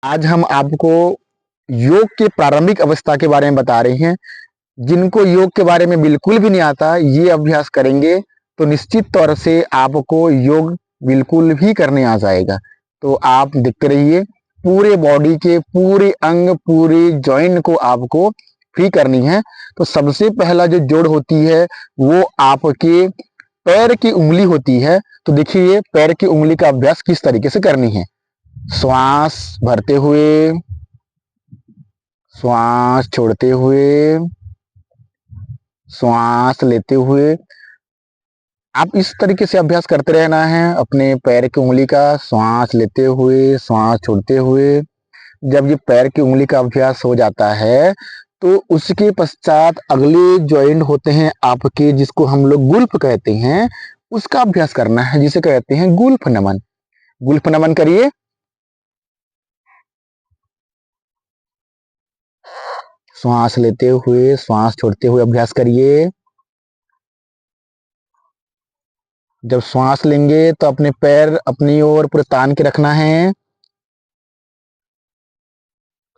आज हम आपको योग के प्रारंभिक अवस्था के बारे में बता रहे हैं। जिनको योग के बारे में बिल्कुल भी नहीं आता, ये अभ्यास करेंगे तो निश्चित तौर से आपको योग बिल्कुल भी करने आ जाएगा। तो आप देखते रहिए, पूरे बॉडी के पूरे अंग, पूरे जॉइंट को आपको फ्री करनी है। तो सबसे पहला जो जोड़ होती है वो आपके पैर की उंगली होती है। तो देखिए, पैर की उंगली का अभ्यास किस तरीके से करनी है। श्वास भरते हुए, श्वास छोड़ते हुए, श्वास लेते हुए। आप इस तरीके से अभ्यास करते रहना है अपने पैर की उंगली का, श्वास लेते हुए, श्वास छोड़ते हुए। जब ये पैर की उंगली का अभ्यास हो जाता है तो उसके पश्चात अगले जॉइंट होते हैं आपके, जिसको हम लोग गुल्फ कहते हैं, उसका अभ्यास करना है, जिसे कहते हैं गुल्फ नमन। गुल्फ नमन करिए। श्वास लेते हुए, श्वास छोड़ते हुए अभ्यास करिए। जब श्वास लेंगे तो अपने पैर अपनी ओर पूरे तान के रखना है।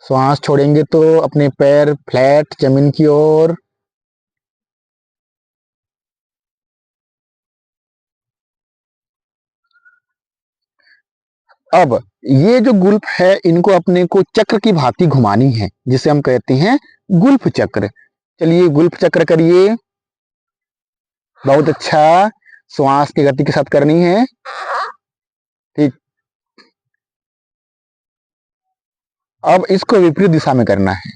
श्वास छोड़ेंगे तो अपने पैर फ्लैट जमीन की ओर। अब ये जो गुल्फ है, इनको अपने को चक्र की भांति घुमानी है, जिसे हम कहते हैं गुल्फ चक्र। चलिए गुल्फ चक्र करिए। बहुत अच्छा। श्वास की गति के साथ करनी है। ठीक। अब इसको विपरीत दिशा में करना है,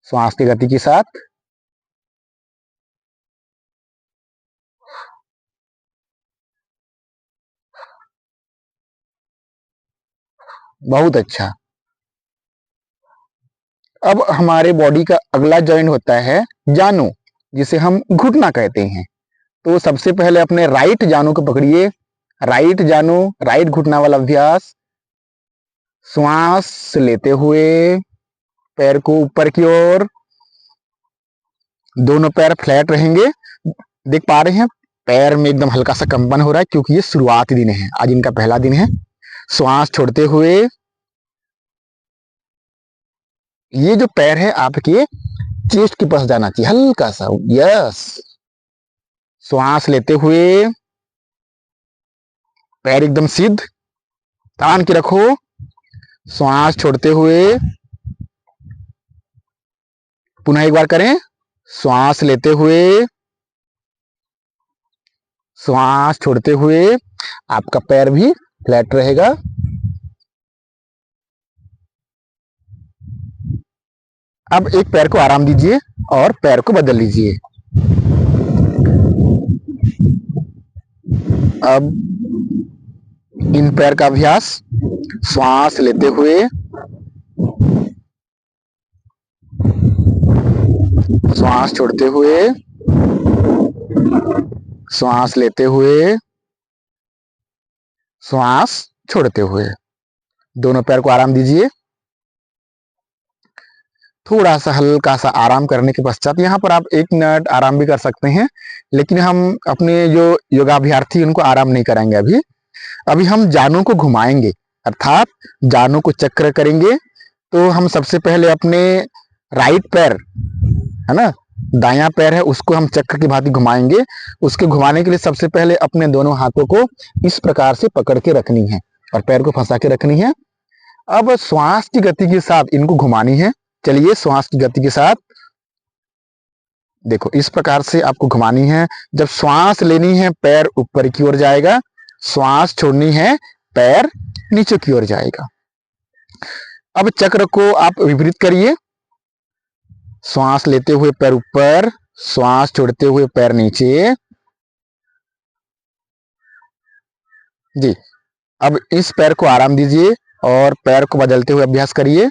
श्वास की गति के साथ। बहुत अच्छा। अब हमारे बॉडी का अगला जॉइंट होता है जानो, जिसे हम घुटना कहते हैं। तो सबसे पहले अपने राइट जानो को पकड़िए। राइट जानो, राइट घुटना वाला अभ्यास। श्वास लेते हुए पैर को ऊपर की ओर, दोनों पैर फ्लैट रहेंगे। देख पा रहे हैं, पैर में एकदम हल्का सा कंपन हो रहा है, क्योंकि ये शुरुआती दिन है, आज इनका पहला दिन है। श्वास छोड़ते हुए, ये जो पैर है आपके चेस्ट के पास जाना चाहिए, हल्का सा। यस। श्वास लेते हुए पैर एकदम सिद्ध तान के रखो। श्वास छोड़ते हुए पुनः एक बार करें। श्वास लेते हुए, श्वास छोड़ते हुए, आपका पैर भी फ्लैट रहेगा। अब एक पैर को आराम दीजिए और पैर को बदल लीजिए। अब इन पैर का अभ्यास, श्वास लेते हुए, श्वास छोड़ते हुए, श्वास लेते हुए, श्वास छोड़ते हुए। दोनों पैर को आराम दीजिए। थोड़ा सा हल्का सा आराम करने के पश्चात यहाँ पर आप 1 मिनट आराम भी कर सकते हैं, लेकिन हम अपने जो योगाभ्यार्थी उनको आराम नहीं कराएंगे। अभी हम जानों को घुमाएंगे, अर्थात जानों को चक्र करेंगे। तो हम सबसे पहले अपने राइट पैर है ना, दायां पैर है, उसको हम चक्र की भांति घुमाएंगे। उसके घुमाने के लिए सबसे पहले अपने दोनों हाथों को इस प्रकार से पकड़ के रखनी है और पैर को फंसा के रखनी है। अब श्वास की गति के साथ इनको घुमानी है। चलिए श्वास की गति के साथ देखो, इस प्रकार से आपको घुमानी है। जब श्वास लेनी है पैर ऊपर की ओर जाएगा, श्वास छोड़नी है पैर नीचे की ओर जाएगा। अब चक्र को आप विपरीत करिए। श्वास लेते हुए पैर ऊपर, श्वास छोड़ते हुए पैर नीचे। जी। अब इस पैर को आराम दीजिए और पैर को बदलते हुए अभ्यास करिए।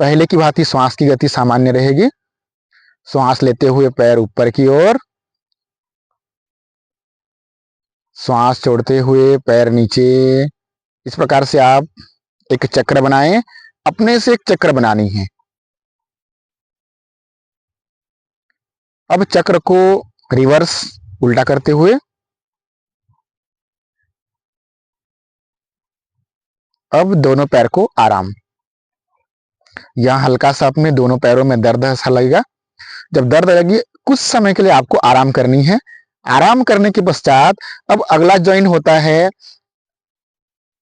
पहले की भांति श्वास की गति सामान्य रहेगी। श्वास लेते हुए पैर ऊपर की ओर, श्वास छोड़ते हुए पैर नीचे। इस प्रकार से आप एक चक्र बनाएं। अपने से एक चक्र बनानी है। अब चक्र को रिवर्स, उल्टा करते हुए, अब दोनों पैर को आराम। यहाँ हल्का सा अपने दोनों पैरों में दर्द सा लगेगा। जब दर्द लगी, कुछ समय के लिए आपको आराम करनी है। आराम करने के पश्चात अब अगला ज्वाइंट होता है,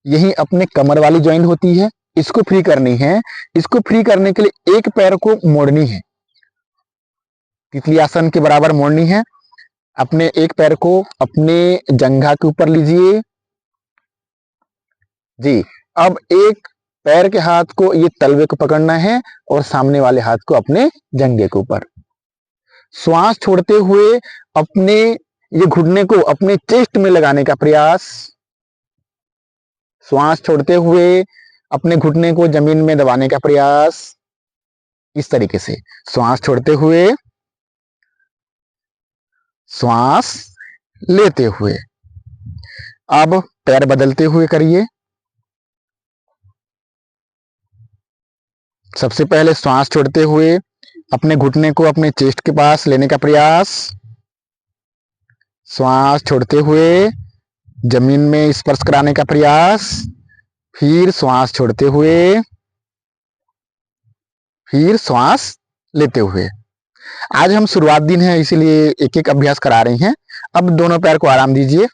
यही अपने कमर वाली ज्वाइंट होती है, इसको फ्री करनी है। इसको फ्री करने के लिए एक पैर को मोड़नी है, तितली आसन के बराबर मोड़नी है। अपने एक पैर को अपने जंघा के ऊपर लीजिए जी। अब एक पैर के हाथ को ये तलवे को पकड़ना है और सामने वाले हाथ को अपने जंघे के ऊपर। श्वास छोड़ते हुए अपने ये घुटने को अपने चेस्ट में लगाने का प्रयास। श्वास छोड़ते हुए अपने घुटने को जमीन में दबाने का प्रयास। इस तरीके से श्वास छोड़ते हुए, श्वास लेते हुए। अब पैर बदलते हुए करिए। सबसे पहले श्वास छोड़ते हुए अपने घुटने को अपने चेस्ट के पास लेने का प्रयास। श्वास छोड़ते हुए जमीन में स्पर्श कराने का प्रयास। फिर श्वास छोड़ते हुए, फिर श्वास लेते हुए। आज हम शुरुआत दिन है, इसीलिए एक एक अभ्यास करा रही हैं। अब दोनों पैर को आराम दीजिए।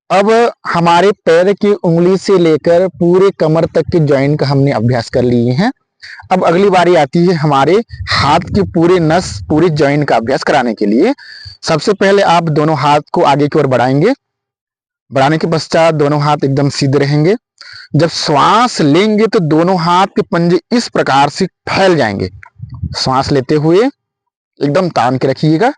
अब हमारे पैर की उंगली से लेकर पूरे कमर तक के जॉइंट का हमने अभ्यास कर लिए हैं। अब अगली बारी आती है हमारे हाथ के पूरे नस, पूरे जॉइंट का अभ्यास कराने के लिए। सबसे पहले आप दोनों हाथ को आगे की ओर बढ़ाएंगे। बढ़ाने के पश्चात दोनों हाथ एकदम सीधे रहेंगे। जब श्वास लेंगे तो दोनों हाथ के पंजे इस प्रकार से फैल जाएंगे। श्वास लेते हुए एकदम तान के रखिएगा।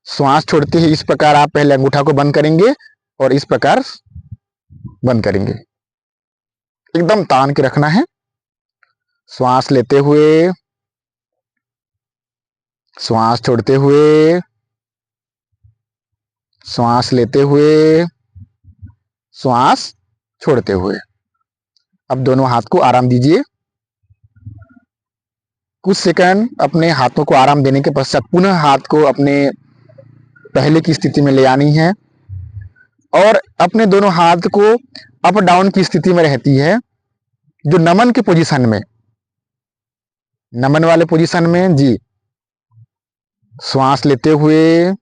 श्वास छोड़ते ही इस प्रकार आप पहले अंगूठा को बंद करेंगे और इस प्रकार बंद करेंगे। एकदम तान के रखना है। श्वास लेते हुए, श्वास छोड़ते हुए, श्वास लेते हुए, श्वास छोड़ते हुए। अब दोनों हाथ को आराम दीजिए। कुछ सेकंड अपने हाथों को आराम देने के पश्चात पुनः हाथ को अपने पहले की स्थिति में ले आनी है और अपने दोनों हाथ को अप डाउन की स्थिति में रहती है, जो नमन के पोजीशन में, नमन वाले पोजीशन में जी। श्वास लेते हुए,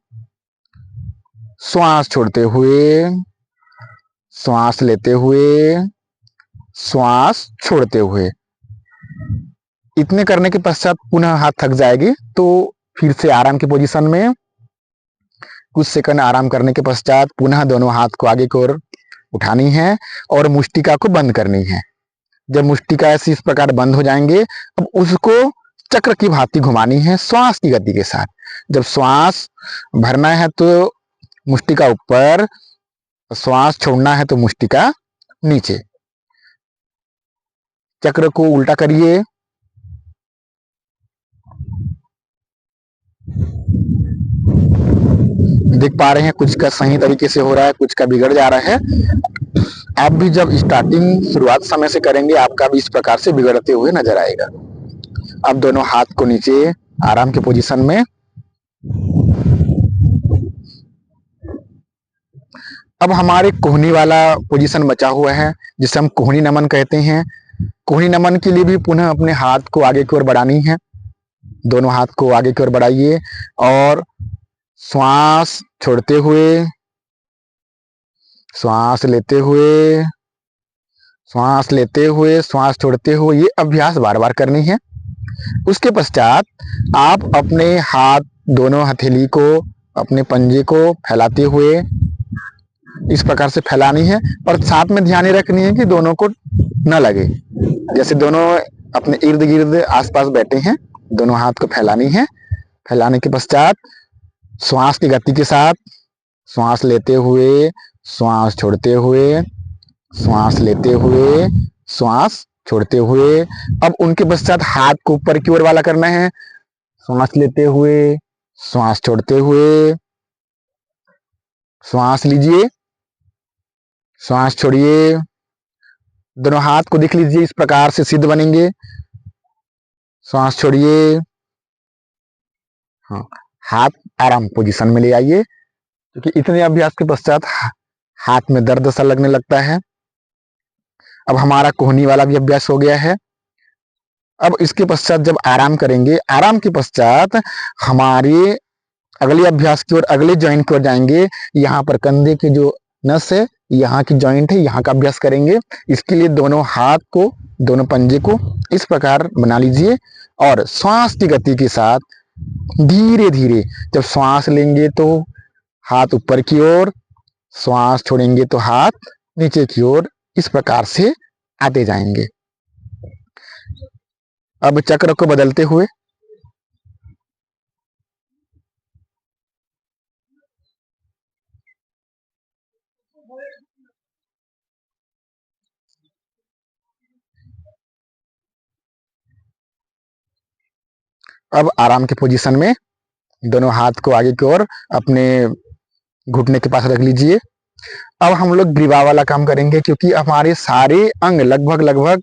श्वास छोड़ते हुए, श्वास लेते हुए, श्वास छोड़ते हुए। इतने करने के पश्चात पुनः हाथ थक जाएगी तो फिर से आराम की पोजीशन में कुछ सेकंड आराम करने के पश्चात पुनः दोनों हाथ को आगे की ओर उठानी है और मुष्टिका को बंद करनी है। जब मुष्टिका ऐसी इस प्रकार बंद हो जाएंगे, अब उसको चक्र की भांति घुमानी है श्वास की गति के साथ। जब श्वास भरना है तो मुष्टिका ऊपर, श्वास छोड़ना है तो मुष्टिका नीचे। चक्र को उल्टा करिए। देख पा रहे हैं कुछ का सही तरीके से हो रहा है, कुछ का बिगड़ जा रहा है। आप भी जब स्टार्टिंग शुरुआत समय से करेंगे, आपका भी इस प्रकार से बिगड़ते हुए नजर आएगा। अब दोनों हाथ को नीचे आराम के पोजीशन में। अब हमारे कोहनी वाला पोजीशन बचा हुआ है, जिसे हम कोहनी नमन कहते हैं। कोहनी नमन के लिए भी पुनः अपने हाथ को आगे की ओर बढ़ानी है। दोनों हाथ को आगे की ओर बढ़ाइए और श्वास छोड़ते हुए, श्वास लेते हुए, श्वास लेते हुए, श्वास छोड़ते हुए, ये अभ्यास बार बार करनी है। उसके पश्चात आप अपने हाथ, दोनों हथेली को, अपने पंजे को फैलाते हुए इस प्रकार से फैलानी है और साथ में ध्यान रखनी है कि दोनों को न लगे। जैसे दोनों अपने इर्द गिर्द आसपास बैठे हैं, दोनों हाथ को फैलानी है। फैलाने के पश्चात श्वास की गति के साथ श्वास लेते हुए, श्वास छोड़ते हुए, श्वास लेते हुए, श्वास छोड़ते हुए। अब उनके पश्चात हाथ को ऊपर की ओर वाला करना है। श्वास लेते हुए, श्वास छोड़ते हुए, श्वास लीजिए, श्वास छोड़िए। दोनों हाथ को देख लीजिए, इस प्रकार से सिद्ध बनेंगे। श्वास छोड़िए। हाँ, हाथ आराम पोजीशन में ले आइए, क्योंकि इतने अभ्यास के पश्चात हाथ में दर्द सा लगने लगता है। अब हमारा कोहनी वाला भी अभ्यास हो गया है। अब इसके पश्चात जब आराम करेंगे, आराम के पश्चात हमारे अगले अभ्यास की ओर, अगले जॉइंट की ओर जाएंगे। यहाँ पर कंधे की जो नस है, यहाँ की जॉइंट है, यहाँ का अभ्यास करेंगे। इसके लिए दोनों हाथ को, दोनों पंजे को इस प्रकार बना लीजिए और श्वास की गति के साथ धीरे धीरे, जब श्वास लेंगे तो हाथ ऊपर की ओर, श्वास छोड़ेंगे तो हाथ नीचे की ओर, इस प्रकार से आते जाएंगे। अब चक्र को बदलते हुए अब आराम के पोजीशन में दोनों हाथ को आगे की ओर अपने घुटने के पास रख लीजिए। अब हम लोग ग्रीवा वाला काम करेंगे, क्योंकि हमारे सारे अंग लगभग लगभग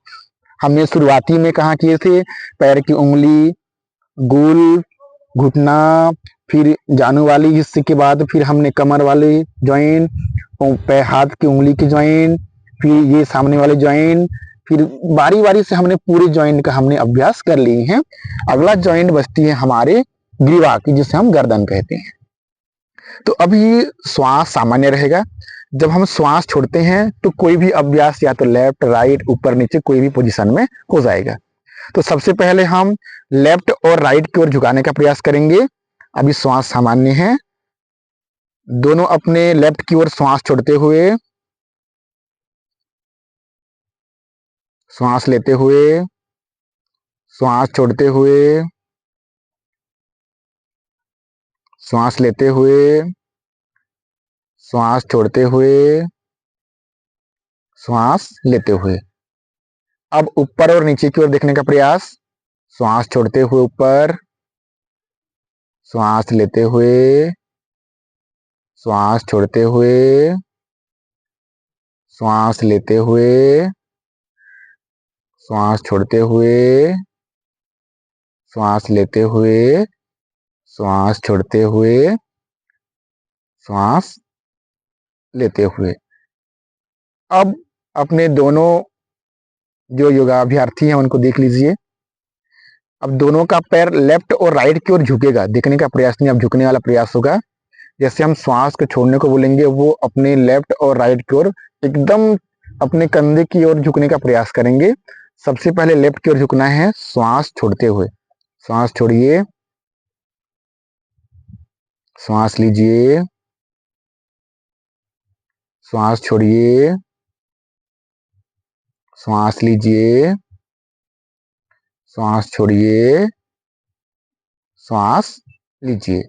हमने शुरुआती में कहा किए थे। पैर की उंगली, गुल, घुटना, फिर जानु वाली हिस्से के बाद फिर हमने कमर वाले ज्वाइंट, पैर हाथ की उंगली की ज्वाइंट, फिर ये सामने वाले ज्वाइंट, फिर बारी बारी से हमने पूरे ज्वाइंट का हमने अभ्यास कर लिए हैं। अगला ज्वाइंट बचती है हमारे ग्रीवा की, जिसे हम गर्दन कहते हैं। तो अभी श्वास सामान्य रहेगा। जब हम श्वास छोड़ते हैं तो कोई भी अभ्यास या तो लेफ्ट राइट ऊपर नीचे कोई भी पोजीशन में हो जाएगा। तो सबसे पहले हम लेफ्ट और राइट की ओर झुकाने का प्रयास करेंगे। अभी श्वास सामान्य है। दोनों अपने लेफ्ट की ओर श्वास छोड़ते हुए, श्वास लेते हुए, श्वास छोड़ते हुए, श्वास लेते हुए, श्वास छोड़ते हुए, श्वास लेते हुए। अब ऊपर और नीचे की ओर देखने का प्रयास। श्वास छोड़ते हुए ऊपर, श्वास लेते हुए, श्वास छोड़ते हुए, श्वास लेते हुए, श्वास छोड़ते हुए, श्वास लेते हुए, श्वास छोड़ते हुए, श्वास लेते हुए। अब अपने दोनों जो योगाभ्यार्थी हैं उनको देख लीजिए। अब दोनों का पैर लेफ्ट और राइट की ओर झुकेगा, देखने का प्रयास नहीं, अब झुकने वाला प्रयास होगा। जैसे हम श्वास को छोड़ने को बोलेंगे, वो अपने लेफ्ट और राइट की ओर एकदम अपने कंधे की ओर झुकने का प्रयास करेंगे। सबसे पहले लेफ्ट की ओर झुकना है, श्वास छोड़ते हुए। श्वास छोड़िए, श्वास लीजिए, श्वास छोड़िए, श्वास लीजिए, श्वास छोड़िए, श्वास लीजिए।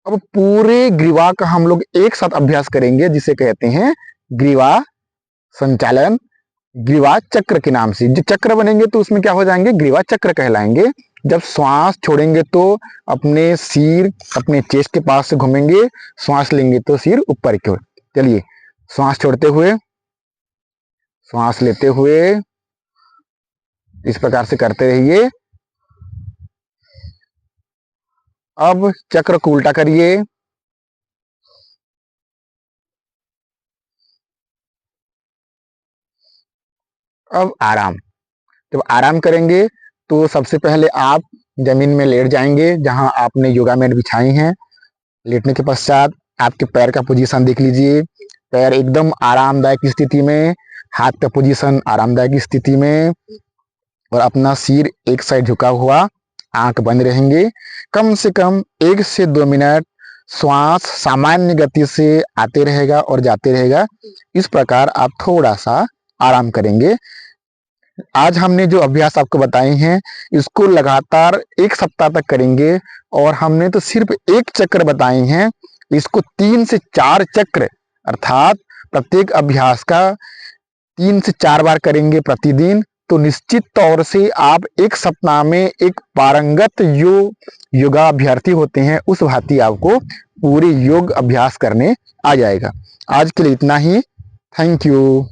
अब पूरे ग्रीवा का हम लोग एक साथ अभ्यास करेंगे, जिसे कहते हैं ग्रीवा संचालन, ग्रीवा चक्र के नाम से। जो चक्र बनेंगे तो उसमें क्या हो जाएंगे, ग्रीवा चक्र कहलाएंगे। जब श्वास छोड़ेंगे तो अपने सिर अपने चेस्ट के पास से घूमेंगे, श्वास लेंगे तो सिर ऊपर की ओर। चलिए, श्वास छोड़ते हुए, श्वास लेते हुए, इस प्रकार से करते रहिए। अब चक्र को उल्टा करिए। अब आराम। जब आराम करेंगे तो सबसे पहले आप जमीन में लेट जाएंगे, जहां आपने योगा मैट बिछाई हैं। लेटने के पश्चात आपके पैर का पोजीशन देख लीजिए। पैर एकदम आरामदायक स्थिति में, हाथ का पोजीशन आरामदायक स्थिति में, और अपना सिर एक साइड झुका हुआ, आंख बंद रहेंगे। कम से कम 1 से 2 मिनट श्वास सामान्य गति से आते रहेगा और जाते रहेगा। इस प्रकार आप थोड़ा सा आराम करेंगे। आज हमने जो अभ्यास आपको बताए हैं, इसको लगातार 1 सप्ताह तक करेंगे। और हमने तो सिर्फ 1 चक्र बताए हैं, इसको 3 से 4 चक्र, अर्थात प्रत्येक अभ्यास का 3 से 4 बार करेंगे प्रतिदिन, तो निश्चित तौर से आप 1 सप्ताह में एक पारंगत योगाभ्यार्थी होते हैं, उस भांति आपको पूरे योग अभ्यास करने आ जाएगा। आज के लिए इतना ही। Thank you.